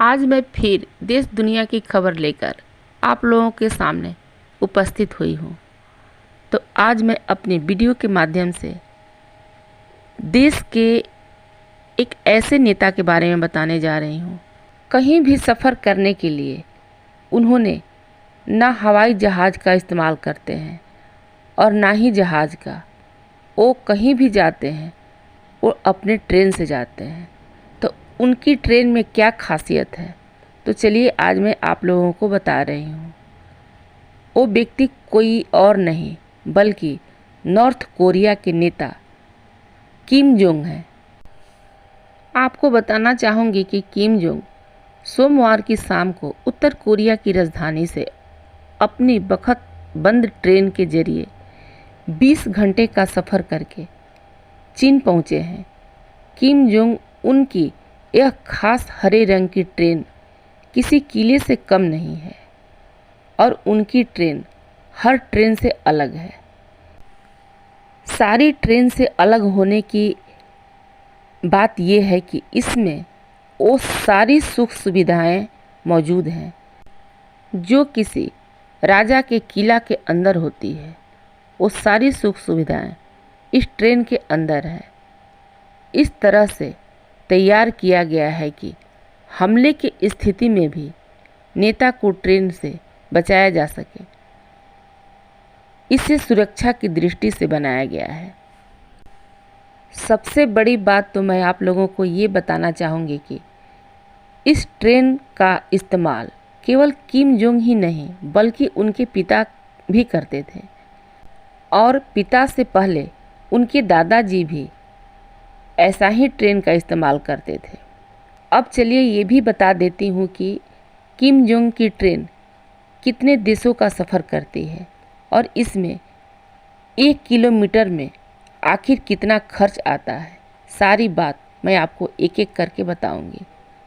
आज मैं फिर देश दुनिया की खबर लेकर आप लोगों के सामने उपस्थित हुई हूँ। तो आज मैं अपनी वीडियो के माध्यम से देश के एक ऐसे नेता के बारे में बताने जा रही हूँ। कहीं भी सफ़र करने के लिए उन्होंने ना हवाई जहाज़ का इस्तेमाल करते हैं और ना ही जहाज़ का। वो कहीं भी जाते हैं वो अपने ट्रेन से जाते हैं। तो उनकी ट्रेन में क्या खासियत है, तो चलिए आज मैं आप लोगों को बता रही हूँ। वो व्यक्ति कोई और नहीं बल्कि नॉर्थ कोरिया के नेता किम जोंग हैं। आपको बताना चाहूँगी कि किम जोंग सोमवार की शाम को उत्तर कोरिया की राजधानी से अपनी बखत बंद ट्रेन के जरिए 20 घंटे का सफ़र करके चीन पहुँचे हैं। किम जोंग उनकी यह खास हरे रंग की ट्रेन किसी किले से कम नहीं है और उनकी ट्रेन हर ट्रेन से अलग है। सारी ट्रेन से अलग होने की बात यह है कि इसमें वो सारी सुख सुविधाएं मौजूद हैं जो किसी राजा के किला के अंदर होती है। वो सारी सुख सुविधाएं इस ट्रेन के अंदर है। इस तरह से तैयार किया गया है कि हमले की स्थिति में भी नेता को ट्रेन से बचाया जा सके। इसे सुरक्षा की दृष्टि से बनाया गया है। सबसे बड़ी बात तो मैं आप लोगों को ये बताना चाहूँगी कि इस ट्रेन का इस्तेमाल केवल किम जोंग ही नहीं बल्कि उनके पिता भी करते थे और पिता से पहले उनके दादाजी भी ऐसा ही ट्रेन का इस्तेमाल करते थे। अब चलिए ये भी बता देती हूँ कि किम जोंग की ट्रेन कितने देशों का सफ़र करती है और इसमें 1 किलोमीटर में आखिर कितना खर्च आता है। सारी बात मैं आपको एक एक करके बताऊंगी।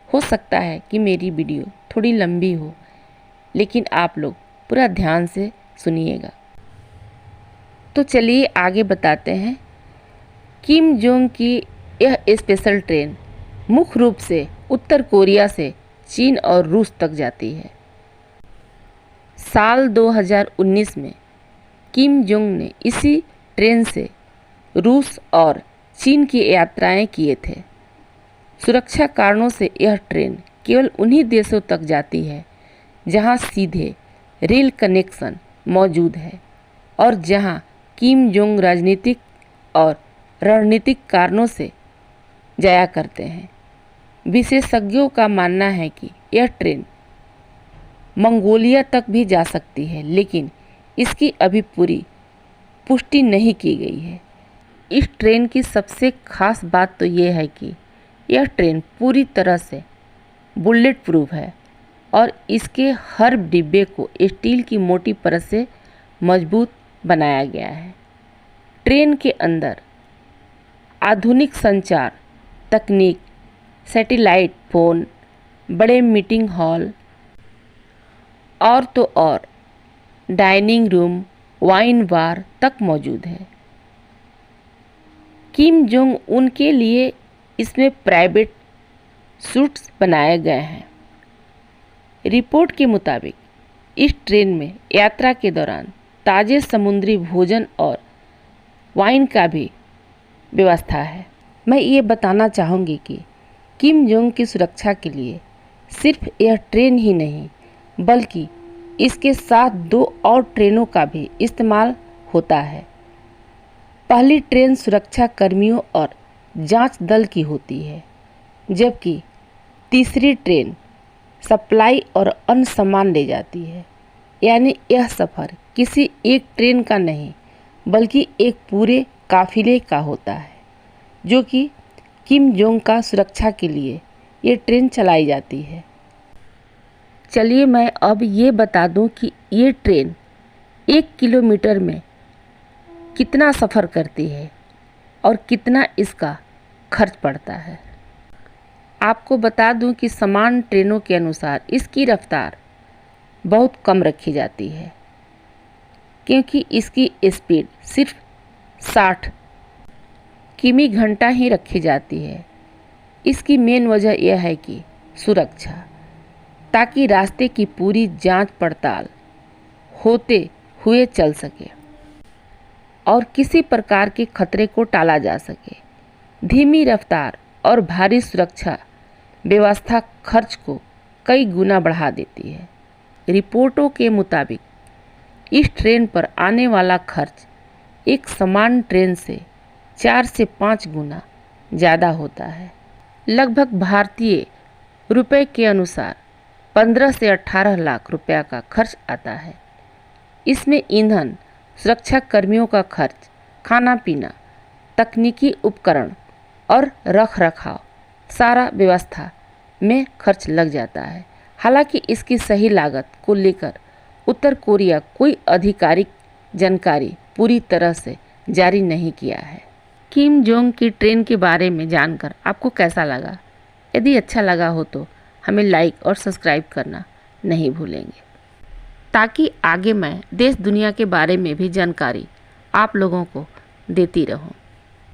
हो सकता है कि मेरी वीडियो थोड़ी लंबी हो, लेकिन आप लोग पूरा ध्यान से सुनिएगा। तो चलिए आगे बताते हैं। किम जोंग की यह स्पेशल ट्रेन मुख्य रूप से उत्तर कोरिया से चीन और रूस तक जाती है। साल 2019 में किम जोंग ने इसी ट्रेन से रूस और चीन की यात्राएं किए थे। सुरक्षा कारणों से यह ट्रेन केवल उन्हीं देशों तक जाती है जहां सीधे रेल कनेक्शन मौजूद है और जहां किम जोंग राजनीतिक और रणनीतिक कारणों से जाया करते हैं। विशेषज्ञों का मानना है कि यह ट्रेन मंगोलिया तक भी जा सकती है, लेकिन इसकी अभी पूरी पुष्टि नहीं की गई है। इस ट्रेन की सबसे खास बात तो यह है कि यह ट्रेन पूरी तरह से बुलेट प्रूफ है और इसके हर डिब्बे को स्टील की मोटी परत से मजबूत बनाया गया है। ट्रेन के अंदर आधुनिक संचार तकनीक, सैटेलाइट फ़ोन, बड़े मीटिंग हॉल और तो और डाइनिंग रूम, वाइन बार तक मौजूद है। किम जोंग उनके लिए इसमें प्राइवेट सूट्स बनाए गए हैं। रिपोर्ट के मुताबिक इस ट्रेन में यात्रा के दौरान ताज़े समुद्री भोजन और वाइन का भी व्यवस्था है। मैं ये बताना चाहूँगी कि किम जोंग की सुरक्षा के लिए सिर्फ यह ट्रेन ही नहीं बल्कि इसके साथ 2 और ट्रेनों का भी इस्तेमाल होता है। पहली ट्रेन सुरक्षा कर्मियों और जांच दल की होती है, जबकि तीसरी ट्रेन सप्लाई और अन्य सामान ले जाती है। यानी यह सफ़र किसी एक ट्रेन का नहीं बल्कि एक पूरे काफिले का होता है, जो कि किम जोंग का सुरक्षा के लिए ये ट्रेन चलाई जाती है। चलिए मैं अब ये बता दूं कि ये ट्रेन 1 किलोमीटर में कितना सफ़र करती है और कितना इसका खर्च पड़ता है। आपको बता दूं कि सामान्य ट्रेनों के अनुसार इसकी रफ्तार बहुत कम रखी जाती है क्योंकि इसकी स्पीड सिर्फ 60 किमी घंटा ही रखी जाती है। इसकी मेन वजह यह है कि सुरक्षा। ताकि रास्ते की पूरी जांच पड़ताल होते हुए चल सके और किसी प्रकार के खतरे को टाला जा सके। धीमी रफ्तार और भारी सुरक्षा व्यवस्था खर्च को कई गुना बढ़ा देती है। रिपोर्टों के मुताबिक इस ट्रेन पर आने वाला खर्च एक सामान्य ट्रेन से 4 से 5 गुना ज़्यादा होता है। लगभग भारतीय रुपए के अनुसार 15 से 18 लाख रुपया का खर्च आता है। इसमें ईंधन, सुरक्षा कर्मियों का खर्च, खाना पीना, तकनीकी उपकरण और रख रखाव सारा व्यवस्था में खर्च लग जाता है। हालांकि इसकी सही लागत को लेकर उत्तर कोरिया कोई आधिकारिक जानकारी पूरी तरह से जारी नहीं किया है। किम जोंग की ट्रेन के बारे में जानकर आपको कैसा लगा? यदि अच्छा लगा हो तो हमें लाइक और सब्सक्राइब करना नहीं भूलेंगे, ताकि आगे मैं देश दुनिया के बारे में भी जानकारी आप लोगों को देती रहूं।